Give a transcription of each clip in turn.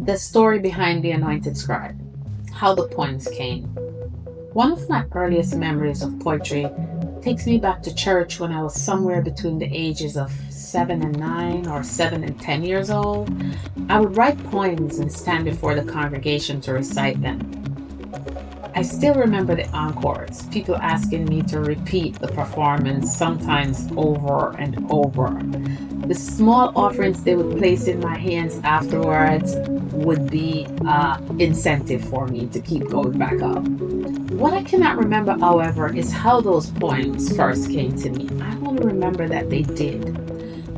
The story behind the Anointed Scribe, how the poems came. One of my earliest memories of poetry takes me back to church when I was somewhere between the ages of 7 and 9 or 7 and 10 years old. I would write poems and stand before the congregation to recite them. I still remember the encores, people asking me to repeat the performance, sometimes over and over. The small offerings they would place in my hands afterwards would be incentive for me to keep going back up. What I cannot remember, however, is how those poems first came to me. I only remember that they did.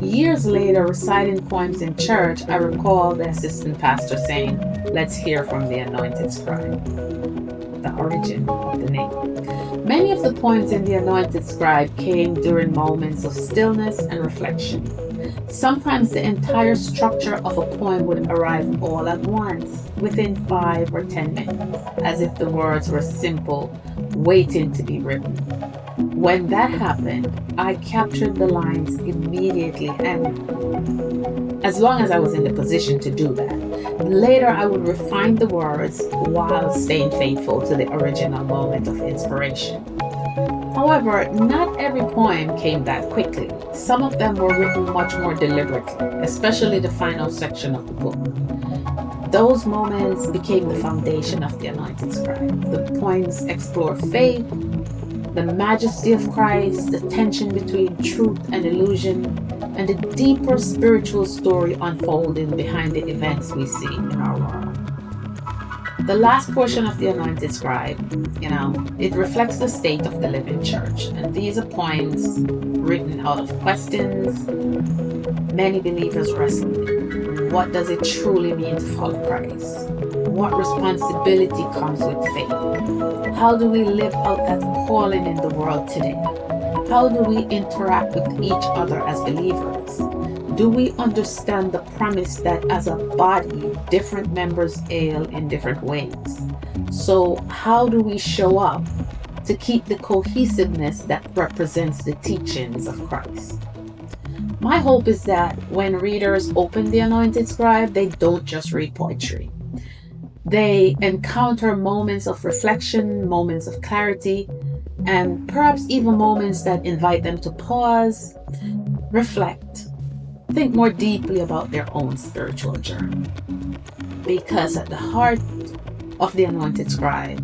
Years later, reciting poems in church, I recall the assistant pastor saying, "Let's hear from the Anointed Scribe," the origin of the name. Many of the poems in the Anointed Scribe came during moments of stillness and reflection. Sometimes the entire structure of a poem would arrive all at once, within 5 or 10 minutes, as if the words were simple, waiting to be written. When that happened, I captured the lines immediately, and as long as I was in the position to do that. Later, I would refine the words while staying faithful to the original moment of inspiration. However, not every poem came that quickly. Some of them were written much more deliberately, especially the final section of the book. Those moments became the foundation of the Anointed Scribe. The poems explore faith, the majesty of Christ, the tension between truth and illusion, and the deeper spiritual story unfolding behind the events we see in our world. The last portion of the Anointed Scribe, it reflects the state of the living church. And these are poems written out of questions many believers wrestle with. What does it truly mean to follow Christ? What responsibility comes with faith? How do we live out that calling in the world today? How do we interact with each other as believers? Do we understand the premise that as a body, different members ail in different ways? So how do we show up to keep the cohesiveness that represents the teachings of Christ? My hope is that when readers open the Anointed Scribe, they don't just read poetry. They encounter moments of reflection, moments of clarity, and perhaps even moments that invite them to pause, reflect, think more deeply about their own spiritual journey. Because at the heart of the Anointed Scribe,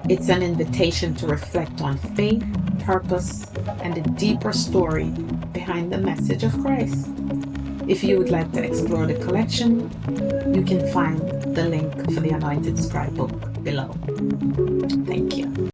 it's an invitation to reflect on faith, purpose, and the deeper story behind the message of Christ. If you would like to explore the collection, you can find the link for the Anointed Scribe book below. Thank you.